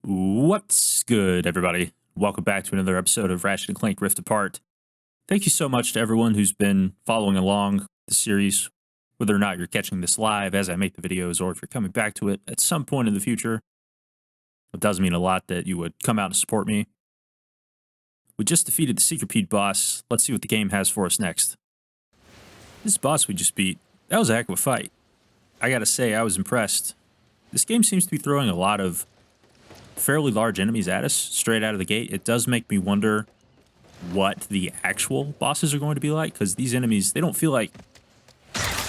What's good, everybody? Welcome back to another episode of Ratchet and Clank Rift Apart. Thank you so much to everyone who's been following along the series, whether or not you're catching this live as I make the videos or if you're coming back to it at some point in the future. It does mean a lot that you would come out and support me. We just defeated the Secret boss. Let's see what the game has for us next. This boss we just beat, that was a heck of a fight. I gotta say, I was impressed. This game seems to be throwing a lot of fairly large enemies at us straight out of the gate. It does make me wonder what the actual bosses are going to be like, because these enemies, they don't feel like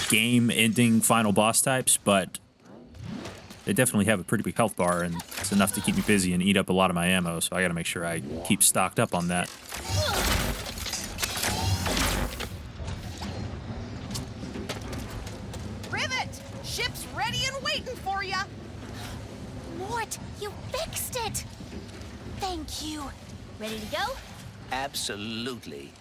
game-ending final boss types, but they definitely have a pretty big health bar, and it's enough to keep me busy and eat up a lot of my ammo, so I gotta make sure I keep stocked up on that. Rivet! Ship's ready and waiting for ya! Mort, you fixed it! Thank you. Ready to go? Absolutely.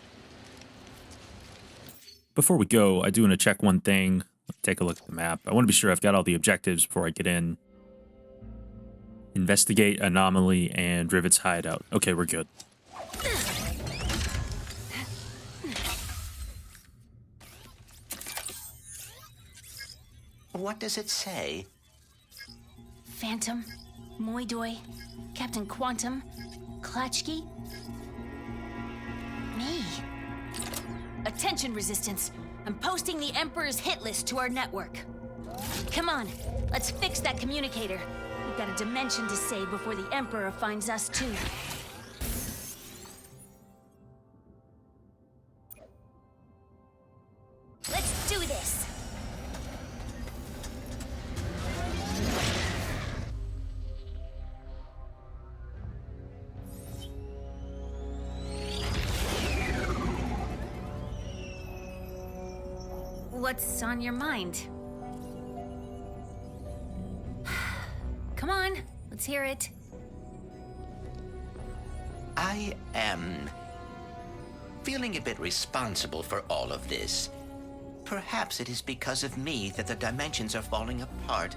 Before we go, I do want to check one thing. Take a look at the map. I want to be sure I've got all the objectives before I get in. Investigate anomaly and Rivet's hideout. Okay, we're good. What does it say? Phantom, Moidoi, Captain Quantum, Klatchki. Me. Attention, Resistance. I'm posting the Emperor's hit list to our network. Come on, let's fix that communicator. We've got a dimension to save before the Emperor finds us too. Let's do this. What's on your mind? Come on, let's hear it. I am feeling a bit responsible for all of this. Perhaps it is because of me that the dimensions are falling apart,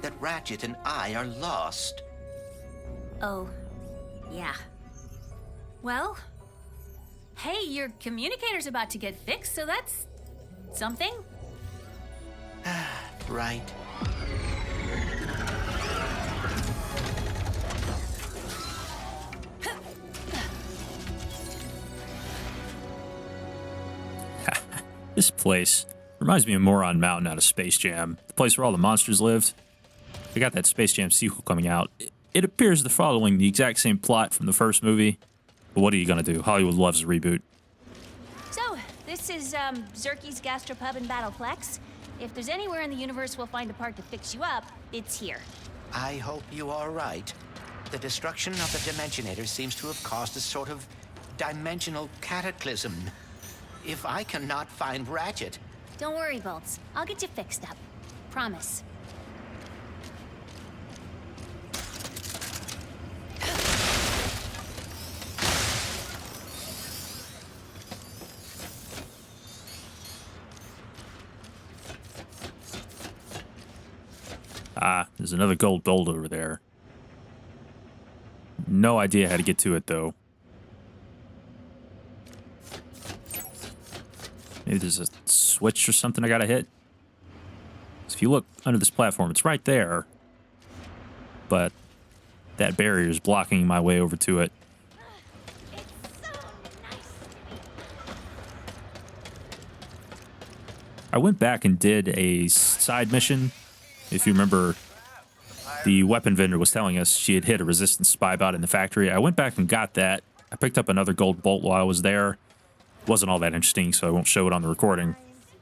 that Ratchet and I are lost. Oh, yeah. Well, hey, your communicator's about to get fixed, so that's something. Right. This place reminds me of Moron Mountain out of Space Jam, the place where all the monsters lived. They got that Space Jam sequel coming out. It appears they're following the exact same plot from the first movie, but what are you gonna do? Hollywood loves a reboot. So, this is Zurkie's Gastropub and Battleplex. If there's anywhere in the universe we'll find a part to fix you up, it's here. I hope you are right. The destruction of the Dimensionator seems to have caused a sort of dimensional cataclysm. If I cannot find Ratchet... Don't worry, Bolts. I'll get you fixed up. Promise. Ah, there's another gold bolt over there. No idea how to get to it, though. Maybe there's a switch or something I gotta hit. So if you look under this platform, it's right there. But that barrier is blocking my way over to it. I went back and did a side mission. If you remember, the weapon vendor was telling us she had hit a resistance spy bot in the factory. I went back and got that. I picked up another gold bolt while I was there. Wasn't all that interesting, so I won't show it on the recording.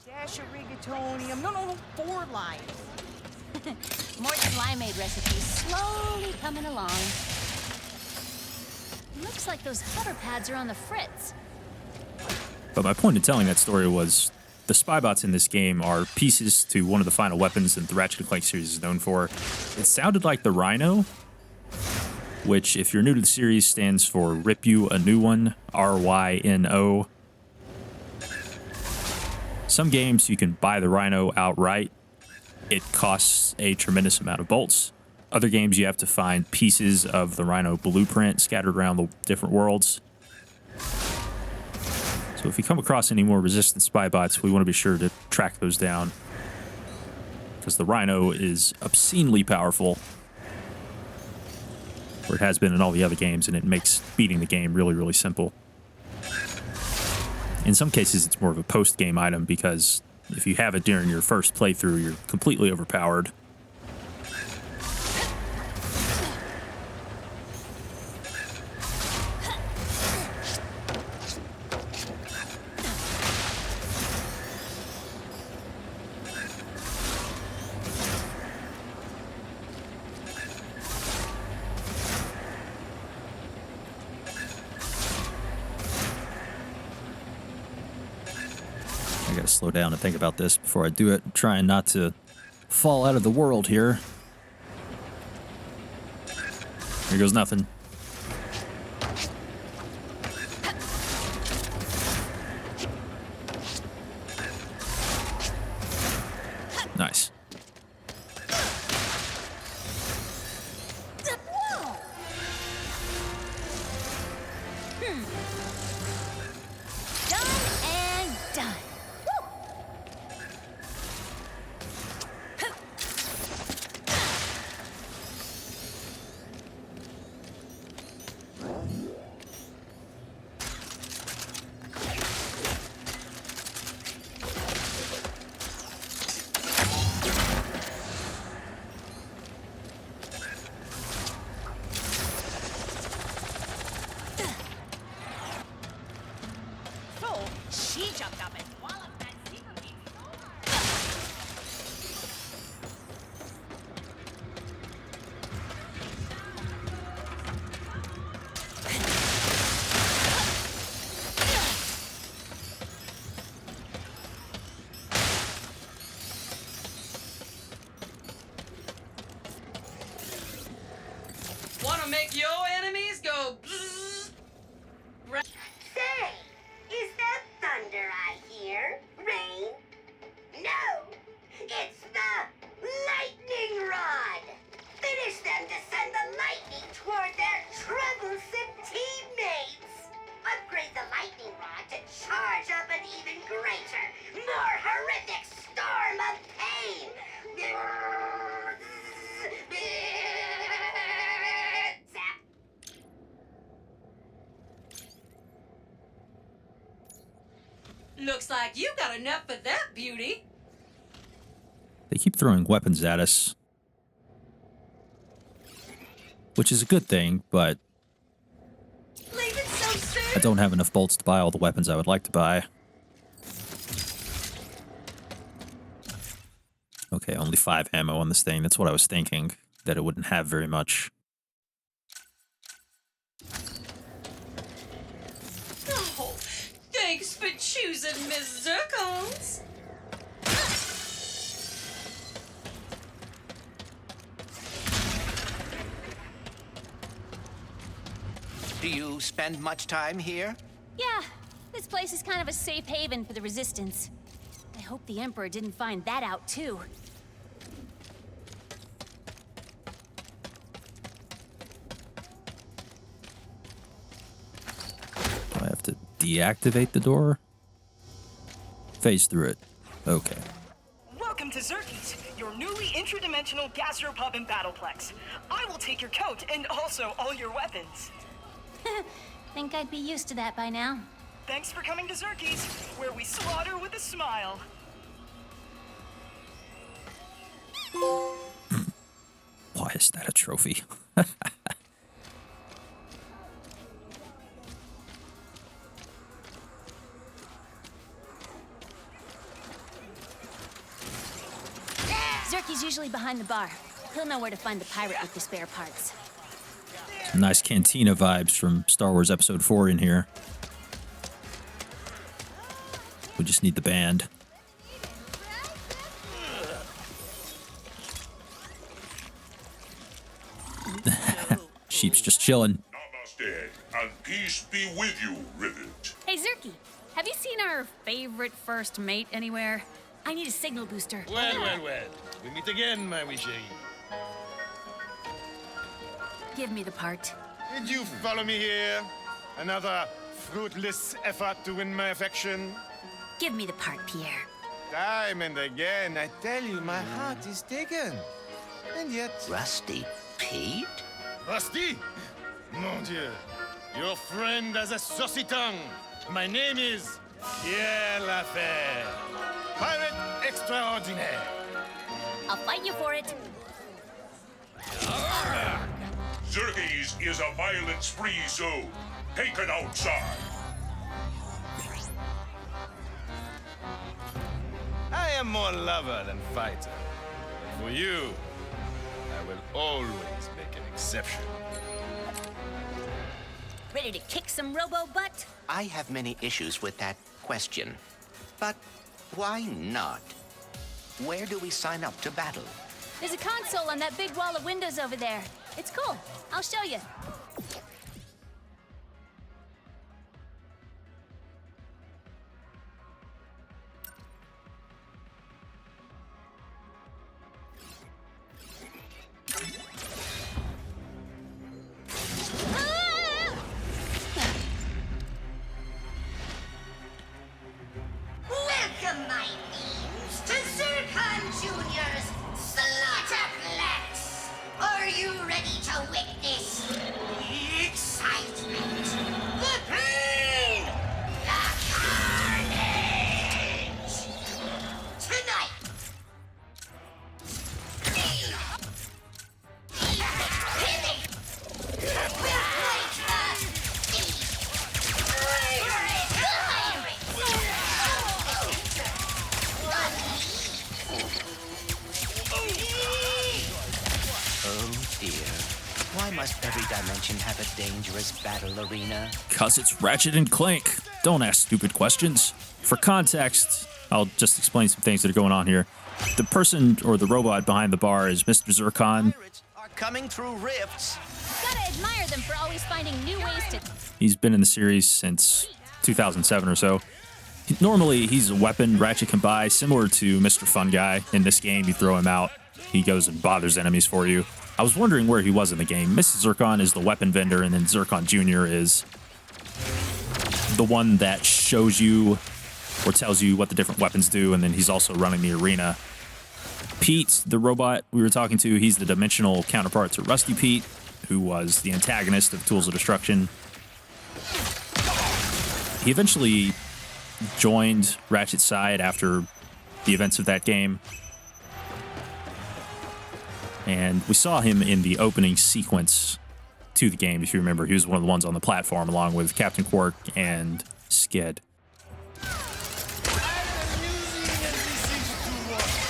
Dash of rigatonium. No, 4 lines. Mort's limeade recipe slowly coming along. Looks like those hover pads are on the fritz. But my point in telling that story was the spy bots in this game are pieces to one of the final weapons that the Ratchet and Clank series is known for. It sounded like the Rhino, which, if you're new to the series, stands for Rip You a New One, RYNO. Some games you can buy the Rhino outright. It costs a tremendous amount of bolts. Other games, you have to find pieces of the Rhino blueprint scattered around the different worlds. So if you come across any more resistant spy bots, we want to be sure to track those down, because the Rhino is obscenely powerful, or it has been in all the other games, and it makes beating the game really, really simple. In some cases, it's more of a post-game item, because if you have it during your first playthrough, you're completely overpowered. Slow down and think about this before I do it. I'm trying not to fall out of the world here. Here goes nothing. Nice. Make your enemies go bzzz. Say, is that thunder I hear? Rain? No, it's the lightning rod. Finish them to send the lightning toward their troublesome teammates. Upgrade the lightning rod to charge up an even greater, more horrific storm of pain. Looks like you got enough for that beauty. They keep throwing weapons at us, which is a good thing, but Leaving so soon? I don't have enough bolts to buy all the weapons I would like to buy. Okay, only 5 ammo on this thing. That's what I was thinking, that it wouldn't have very much. Oh, thanks for choosing Miss Zircons. Do you spend much time here? Yeah, this place is kind of a safe haven for the Resistance. I hope the Emperor didn't find that out, too. Do I have to deactivate the door? Phase through it. Okay. Welcome to Zurkie's, your newly intradimensional gastropub and battleplex. I will take your coat and also all your weapons. Think I'd be used to that by now. Thanks for coming to Zurkie's, where we slaughter with a smile. Why is that a trophy? Zurkie's usually behind the bar. He'll know where to find the pirate with the spare parts. Some nice cantina vibes from Star Wars Episode 4 in here. We just need the band. Sheep's just chilling. Namaste, and peace be with you, Rivet. Hey, Zurkie, have you seen our favorite first mate anywhere? I need a signal booster. Well. We meet again, my wee chérie. Give me the part. Did you follow me here? Another fruitless effort to win my affection? Give me the part, Pierre. Time and again, I tell you, my heart is taken. And yet... Rusty Pete? Rusty? Mon Dieu. Your friend has a saucy tongue. My name is Pierre Lafayette. Pirate extraordinaire. I'll fight you for it. Zurkie's is a violence-free zone. Take it outside. I am more lover than fighter. For you, I will always make an exception. Ready to kick some robo butt? I have many issues with that question. But why not? Where do we sign up to battle? There's a console on that big wall of windows over there. It's cool. I'll show you. Welcome, my beings, to Zircon Jr.'s Slaughterplex. Are you ready to witness the excitement, the pain, the carnage? Tonight, Oh dear. Why must every dimension have a dangerous battle arena? 'Cause it's Ratchet and Clank. Don't ask stupid questions. For context, I'll just explain some things that are going on here. The person or the robot behind the bar is Mr. Zurkon. Pirates are coming through rifts. Gotta admire them for always finding new ways to... He's been in the series since 2007 or so. Normally, he's a weapon Ratchet can buy, similar to Mr. Fun Guy. In this game, you throw him out, he goes and bothers enemies for you. I was wondering where he was in the game. Mrs. Zircon is the weapon vendor, and then Zircon Jr. is the one that shows you or tells you what the different weapons do, and then he's also running the arena. Pete, the robot we were talking to, he's the dimensional counterpart to Rusty Pete, who was the antagonist of Tools of Destruction. He eventually joined Ratchet's side after the events of that game. And we saw him in the opening sequence to the game, if you remember. He was one of the ones on the platform, along with Captain Quark and Skid.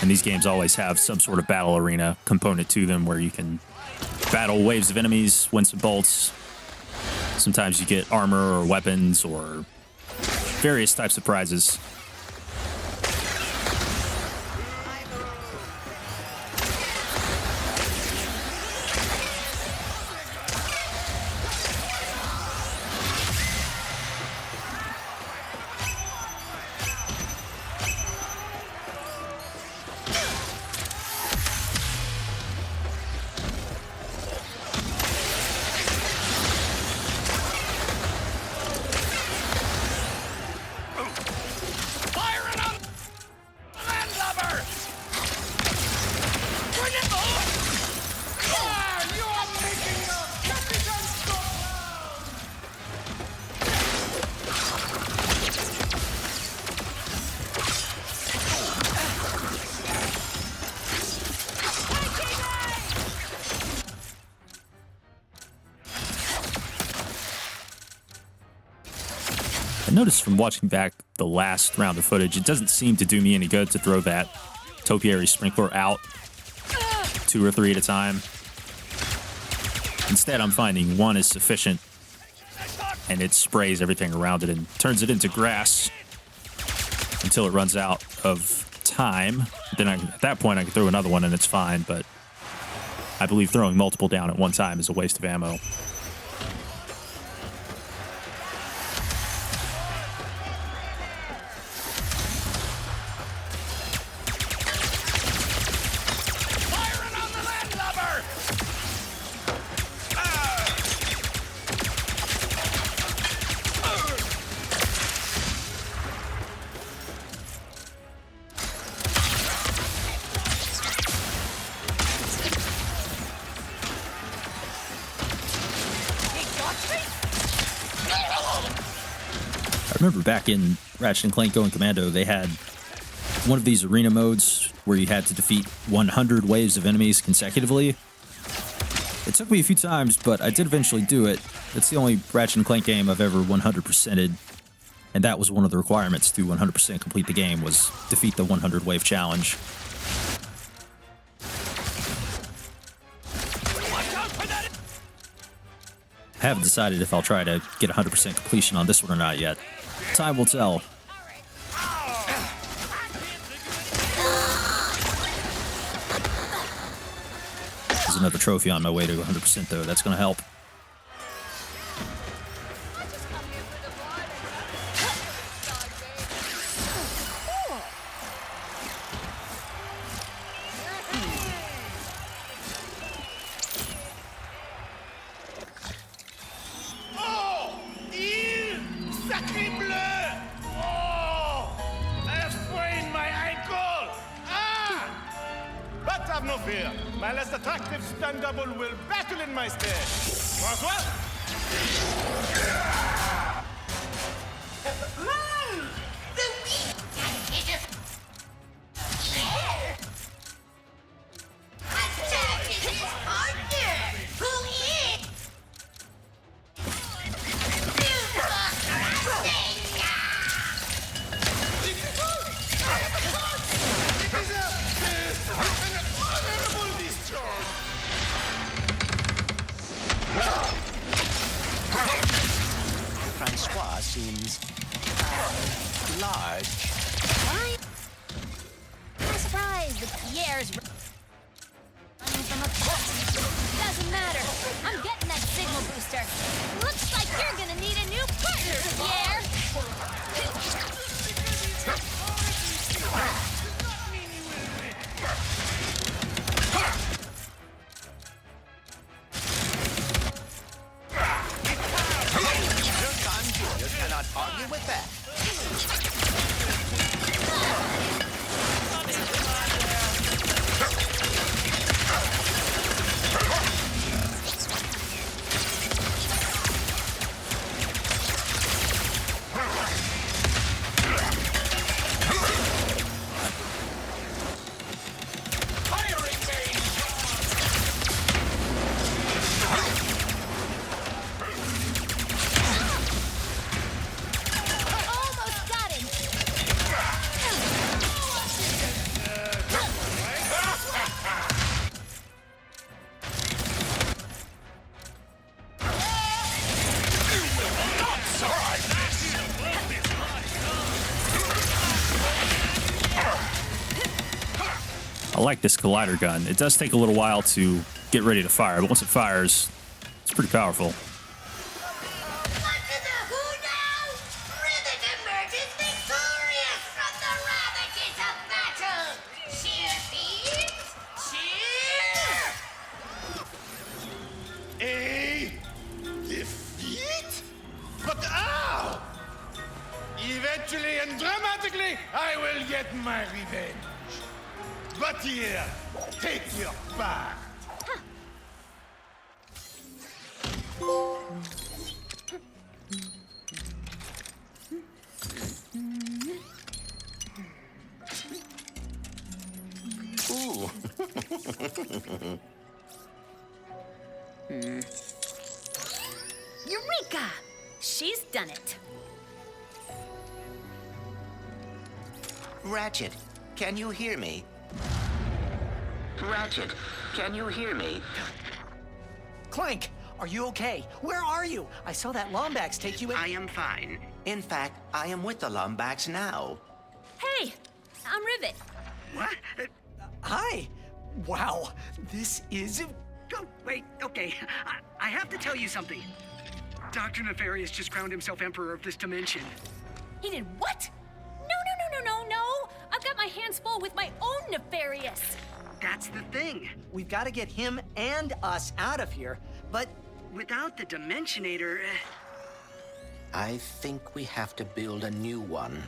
And these games always have some sort of battle arena component to them where you can battle waves of enemies, win some bolts. Sometimes you get armor or weapons or various types of prizes. I noticed from watching back the last round of footage, it doesn't seem to do me any good to throw that topiary sprinkler out 2 or 3 at a time. Instead, I'm finding one is sufficient, and it sprays everything around it and turns it into grass until it runs out of time. Then at that point, I can throw another one and it's fine, but I believe throwing multiple down at one time is a waste of ammo. remember back in Ratchet and Clank Going Commando, they had one of these arena modes where you had to defeat 100 waves of enemies consecutively. It took me a few times, but I did eventually do it. It's the only Ratchet and Clank game I've ever 100%ed, and that was one of the requirements to 100% complete the game, was defeat the 100 wave challenge. I haven't decided if I'll try to get 100% completion on this one or not yet. Time will tell. There's another trophy on my way to 100% though, that's gonna help. Have no fear. My less attractive stunt double will battle in my stead. François? Attack his partner! Who is? Francois seems large. I'm surprised that Pierre's running from a pit. Doesn't matter. I'm getting that signal booster. Looks like you're gonna need a new partner, Pierre. Cannot argue with that. I like this collider gun. It does take a little while to get ready to fire, but once it fires, it's pretty powerful. What to the who now? Rivet emerges victorious from the ravages of battle! Cheer, thieves! Cheer! A defeat? But how? Eventually and dramatically, I will get my revenge. But here, take your part. Ooh. Eureka! She's done it. Ratchet, can you hear me? Ratchet, can you hear me? Clank, are you okay? Where are you? I saw that Lombax take you in. I am fine. In fact, I am with the Lombax now. Hey, I'm Rivet. What? Hi. Wow, this is... Oh, wait, okay. I have to tell you something. Dr. Nefarious just crowned himself Emperor of this dimension. He did what? No. I've got my hands full with my own Nefarious. That's the thing. We've got to get him and us out of here, but... Without the Dimensionator... I think we have to build a new one.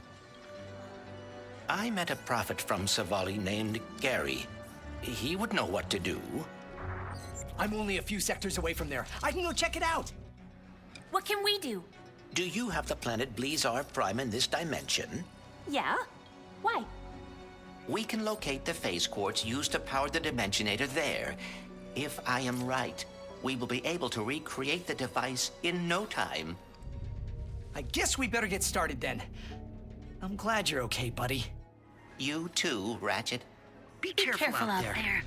I met a prophet from Savali named Gary. He would know what to do. I'm only a few sectors away from there. I can go check it out. What can we do? Do you have the planet Blizar Prime in this dimension? Yeah? Why? We can locate the phase quartz used to power the Dimensionator there. If I am right, we will be able to recreate the device in no time. I guess we better get started then. I'm glad you're okay, buddy. You too, Ratchet. Be Be careful out there.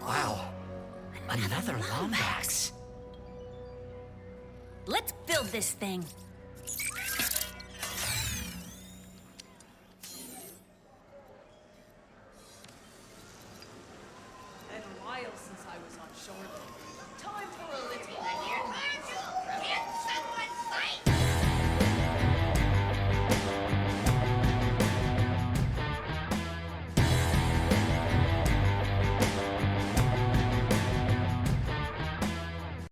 Wow. Another Lombax. Let's build this thing. Been a while since I was on shore. Time for a little